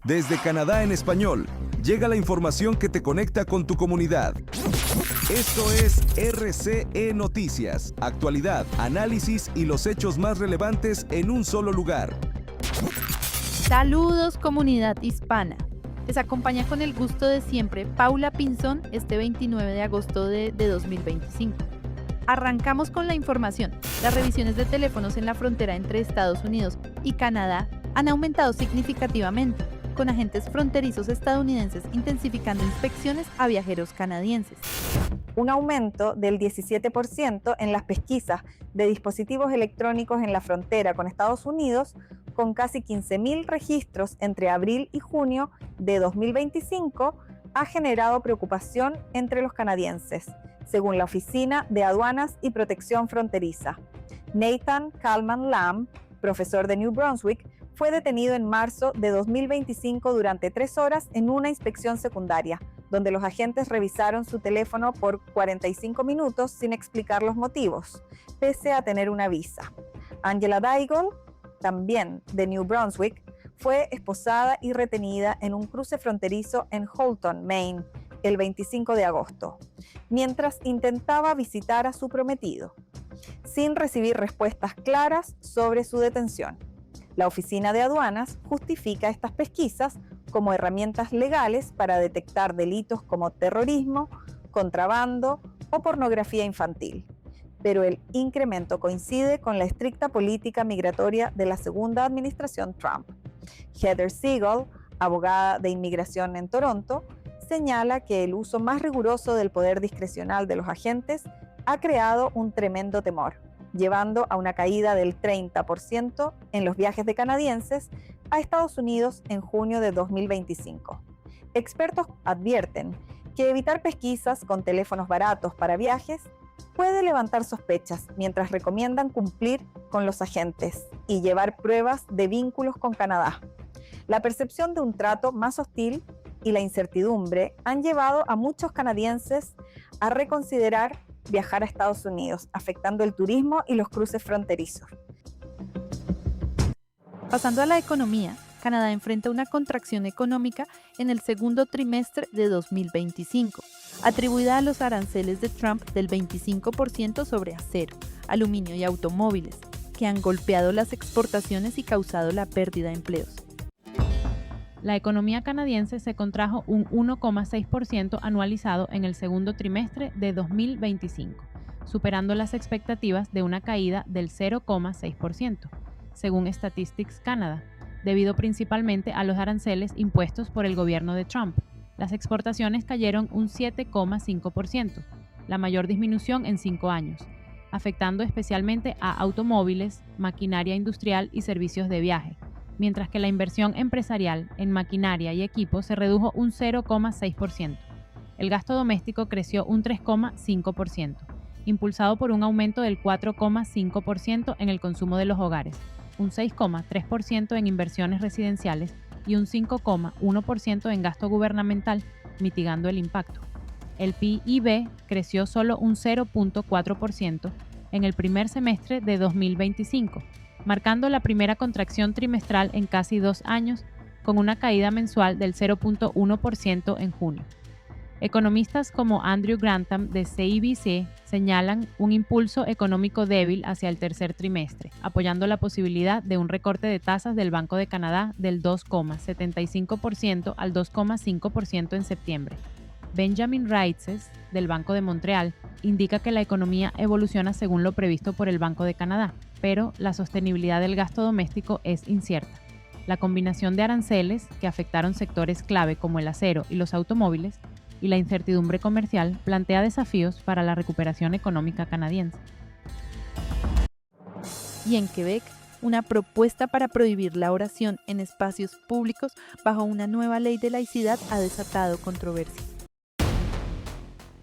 Desde Canadá en español, llega la información que te conecta con tu comunidad. Esto es RCE Noticias, actualidad, análisis y los hechos más relevantes en un solo lugar. Saludos comunidad hispana. Les acompaña con el gusto de siempre Paula Pinzón este 29 de agosto de 2025. Arrancamos con la información. Las revisiones de teléfonos en la frontera entre Estados Unidos y Canadá han aumentado significativamente, con agentes fronterizos estadounidenses intensificando inspecciones a viajeros canadienses. Un aumento del 17% en las pesquisas de dispositivos electrónicos en la frontera con Estados Unidos, con casi 15.000 registros entre abril y junio de 2025, ha generado preocupación entre los canadienses, según la Oficina de Aduanas y Protección Fronteriza. Nathan Kalman Lamb, profesor de New Brunswick, fue detenido en marzo de 2025 durante 3 horas en una inspección secundaria, donde los agentes revisaron su teléfono por 45 minutos sin explicar los motivos, pese a tener una visa. Angela Daigle, también de New Brunswick, fue esposada y retenida en un cruce fronterizo en Houlton, Maine, el 25 de agosto, mientras intentaba visitar a su prometido, sin recibir respuestas claras sobre su detención. La Oficina de Aduanas justifica estas pesquisas como herramientas legales para detectar delitos como terrorismo, contrabando o pornografía infantil. Pero el incremento coincide con la estricta política migratoria de la segunda administración Trump. Heather Siegel, abogada de inmigración en Toronto, señala que el uso más riguroso del poder discrecional de los agentes ha creado un tremendo temor, llevando a una caída del 30% en los viajes de canadienses a Estados Unidos en junio de 2025. Expertos advierten que evitar pesquisas con teléfonos baratos para viajes puede levantar sospechas, mientras recomiendan cumplir con los agentes y llevar pruebas de vínculos con Canadá. La percepción de un trato más hostil y la incertidumbre han llevado a muchos canadienses a reconsiderar viajar a Estados Unidos, afectando el turismo y los cruces fronterizos. Pasando a la economía, Canadá enfrenta una contracción económica en el segundo trimestre de 2025, atribuida a los aranceles de Trump del 25% sobre acero, aluminio y automóviles, que han golpeado las exportaciones y causado la pérdida de empleos. La economía canadiense se contrajo un 1,6% anualizado en el segundo trimestre de 2025, superando las expectativas de una caída del 0,6%, según Statistics Canada, debido principalmente a los aranceles impuestos por el gobierno de Trump. Las exportaciones cayeron un 7,5%, la mayor disminución en 5 años, afectando especialmente a automóviles, maquinaria industrial y servicios de viaje, mientras que la inversión empresarial en maquinaria y equipo se redujo un 0,6%. El gasto doméstico creció un 3,5%, impulsado por un aumento del 4,5% en el consumo de los hogares, un 6,3% en inversiones residenciales y un 5,1% en gasto gubernamental, mitigando el impacto. El PIB creció solo un 0,4% en el primer semestre de 2025, marcando la primera contracción trimestral en casi 2 años, con una caída mensual del 0,1% en junio. Economistas como Andrew Grantham de CIBC señalan un impulso económico débil hacia el tercer trimestre, apoyando la posibilidad de un recorte de tasas del Banco de Canadá del 2,75% al 2,5% en septiembre. Benjamin Raitzes, del Banco de Montreal, indica que la economía evoluciona según lo previsto por el Banco de Canadá, pero la sostenibilidad del gasto doméstico es incierta. La combinación de aranceles, que afectaron sectores clave como el acero y los automóviles, y la incertidumbre comercial plantea desafíos para la recuperación económica canadiense. Y en Quebec, una propuesta para prohibir la oración en espacios públicos bajo una nueva ley de laicidad ha desatado controversia.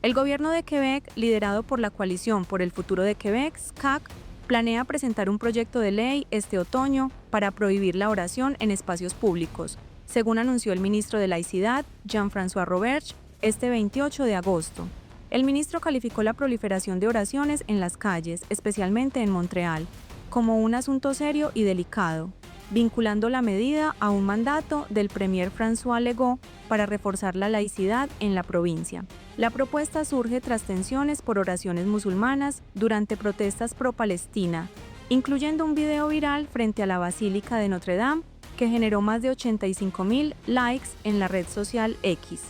El gobierno de Quebec, liderado por la Coalición por el Futuro de Quebec, SCAQ, planea presentar un proyecto de ley este otoño para prohibir la oración en espacios públicos, según anunció el ministro de Laicidad, Jean-François Roberge, este 28 de agosto. El ministro calificó la proliferación de oraciones en las calles, especialmente en Montreal, como un asunto serio y delicado, vinculando la medida a un mandato del premier François Legault para reforzar la laicidad en la provincia. La propuesta surge tras tensiones por oraciones musulmanas durante protestas pro-Palestina, incluyendo un video viral frente a la Basílica de Notre Dame que generó más de 85.000 likes en la red social X.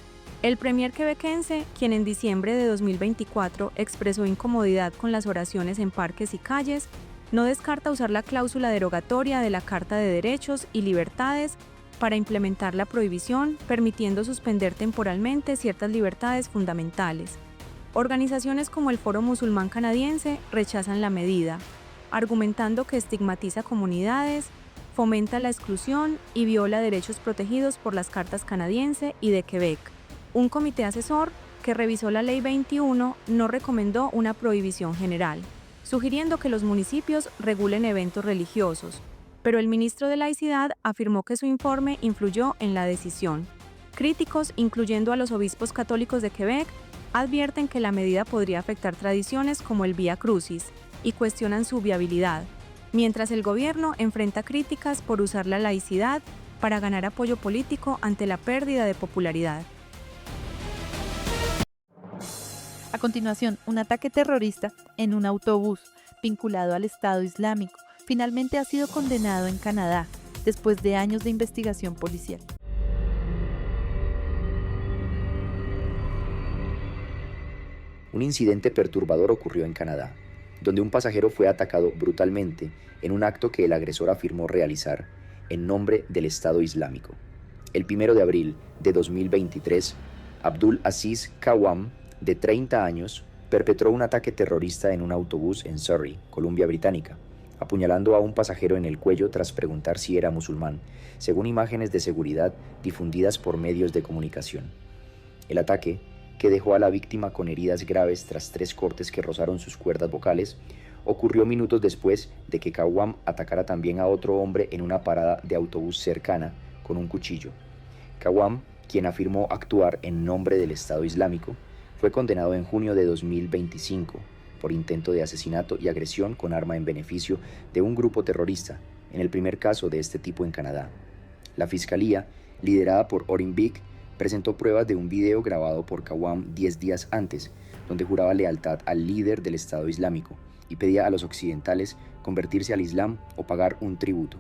El premier quebequense, quien en diciembre de 2024 expresó incomodidad con las oraciones en parques y calles, no descarta usar la cláusula derogatoria de la Carta de Derechos y Libertades para implementar la prohibición, permitiendo suspender temporalmente ciertas libertades fundamentales. Organizaciones como el Foro Musulmán Canadiense rechazan la medida, argumentando que estigmatiza comunidades, fomenta la exclusión y viola derechos protegidos por las cartas canadiense y de Quebec. Un comité asesor que revisó la Ley 21 no recomendó una prohibición general, sugiriendo que los municipios regulen eventos religiosos, pero el ministro de Laicidad afirmó que su informe influyó en la decisión. Críticos, incluyendo a los obispos católicos de Quebec, advierten que la medida podría afectar tradiciones como el Vía Crucis y cuestionan su viabilidad, mientras el gobierno enfrenta críticas por usar la laicidad para ganar apoyo político ante la pérdida de popularidad. A continuación, un ataque terrorista en un autobús vinculado al Estado Islámico finalmente ha sido condenado en Canadá después de años de investigación policial. Un incidente perturbador ocurrió en Canadá, donde un pasajero fue atacado brutalmente en un acto que el agresor afirmó realizar en nombre del Estado Islámico. El 1 de abril de 2023, Abdul Aziz Kawam, de 30 años, perpetró un ataque terrorista en un autobús en Surrey, Columbia Británica, apuñalando a un pasajero en el cuello tras preguntar si era musulmán, según imágenes de seguridad difundidas por medios de comunicación. El ataque, que dejó a la víctima con heridas graves tras 3 cortes que rozaron sus cuerdas vocales, ocurrió minutos después de que Kawam atacara también a otro hombre en una parada de autobús cercana con un cuchillo. Kawam, quien afirmó actuar en nombre del Estado Islámico, fue condenado en junio de 2025 por intento de asesinato y agresión con arma en beneficio de un grupo terrorista, en el primer caso de este tipo en Canadá. La fiscalía, liderada por Orin Big, presentó pruebas de un video grabado por Kawam 10 días antes, donde juraba lealtad al líder del Estado Islámico y pedía a los occidentales convertirse al Islam o pagar un tributo.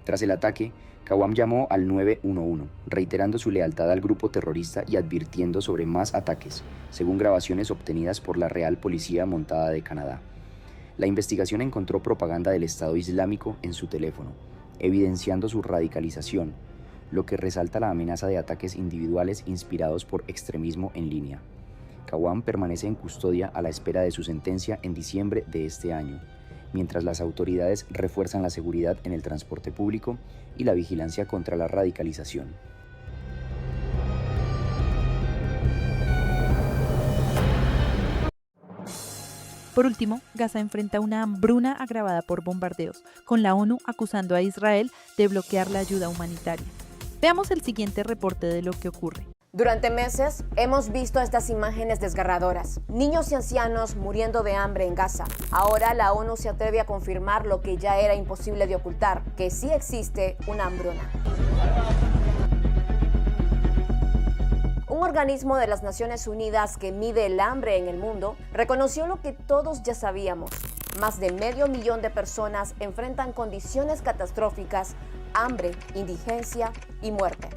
Tras el ataque, Kawam llamó al 911, reiterando su lealtad al grupo terrorista y advirtiendo sobre más ataques, según grabaciones obtenidas por la Real Policía Montada de Canadá. La investigación encontró propaganda del Estado Islámico en su teléfono, evidenciando su radicalización, lo que resalta la amenaza de ataques individuales inspirados por extremismo en línea. Kawam permanece en custodia a la espera de su sentencia en diciembre de este año, mientras las autoridades refuerzan la seguridad en el transporte público y la vigilancia contra la radicalización. Por último, Gaza enfrenta una hambruna agravada por bombardeos, con la ONU acusando a Israel de bloquear la ayuda humanitaria. Veamos el siguiente reporte de lo que ocurre. Durante meses hemos visto estas imágenes desgarradoras. Niños y ancianos muriendo de hambre en Gaza. Ahora la ONU se atreve a confirmar lo que ya era imposible de ocultar, que sí existe una hambruna. Un organismo de las Naciones Unidas que mide el hambre en el mundo reconoció lo que todos ya sabíamos. Más de 500.000 de personas enfrentan condiciones catastróficas, hambre, indigencia y muerte.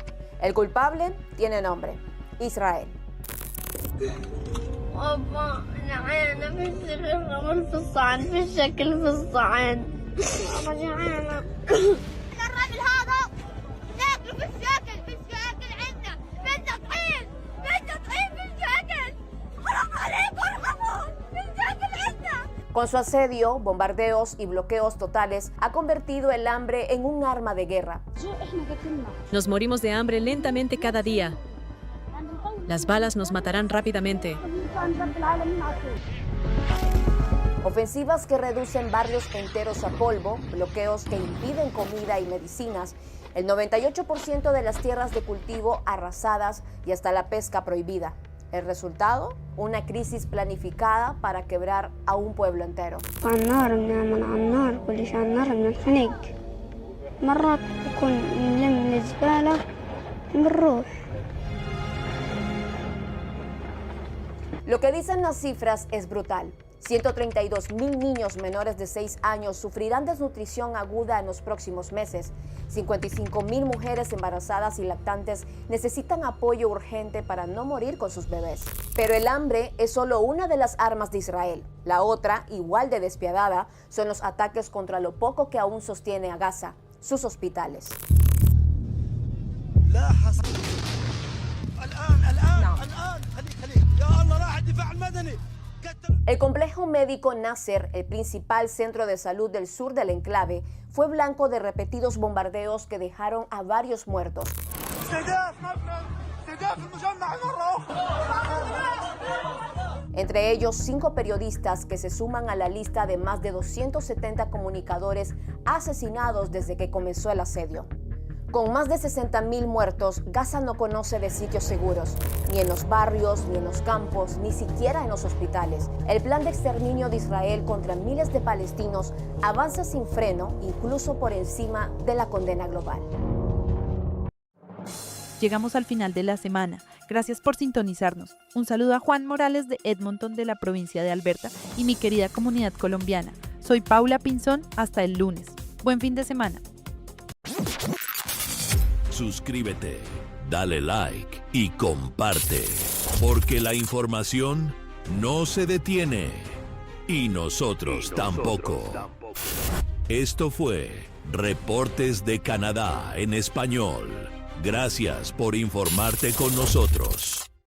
El culpable tiene nombre: Israel. Con su asedio, bombardeos y bloqueos totales, ha convertido el hambre en un arma de guerra. Nos morimos de hambre lentamente cada día. Las balas nos matarán rápidamente. Ofensivas que reducen barrios enteros a polvo, bloqueos que impiden comida y medicinas, el 98% de las tierras de cultivo arrasadas y hasta la pesca prohibida. El resultado, una crisis planificada para quebrar a un pueblo entero. Lo que dicen las cifras es brutal. 132.000 niños menores de 6 años sufrirán desnutrición aguda en los próximos meses. 55.000 mujeres embarazadas y lactantes necesitan apoyo urgente para no morir con sus bebés. Pero el hambre es solo una de las armas de Israel. La otra, igual de despiadada, son los ataques contra lo poco que aún sostiene a Gaza, sus hospitales. El complejo médico Nasser, el principal centro de salud del sur del enclave, fue blanco de repetidos bombardeos que dejaron a varios muertos. Entre ellos, 5 periodistas que se suman a la lista de más de 270 comunicadores asesinados desde que comenzó el asedio. Con más de 60.000 muertos, Gaza no conoce de sitios seguros, ni en los barrios, ni en los campos, ni siquiera en los hospitales. El plan de exterminio de Israel contra miles de palestinos avanza sin freno, incluso por encima de la condena global. Llegamos al final de la semana. Gracias por sintonizarnos. Un saludo a Juan Morales de Edmonton, de la provincia de Alberta, y mi querida comunidad colombiana. Soy Paula Pinzón. Hasta el lunes. Buen fin de semana. Suscríbete, dale like y comparte, porque la información no se detiene y nosotros tampoco. Esto fue Reportes de Canadá en español. Gracias por informarte con nosotros.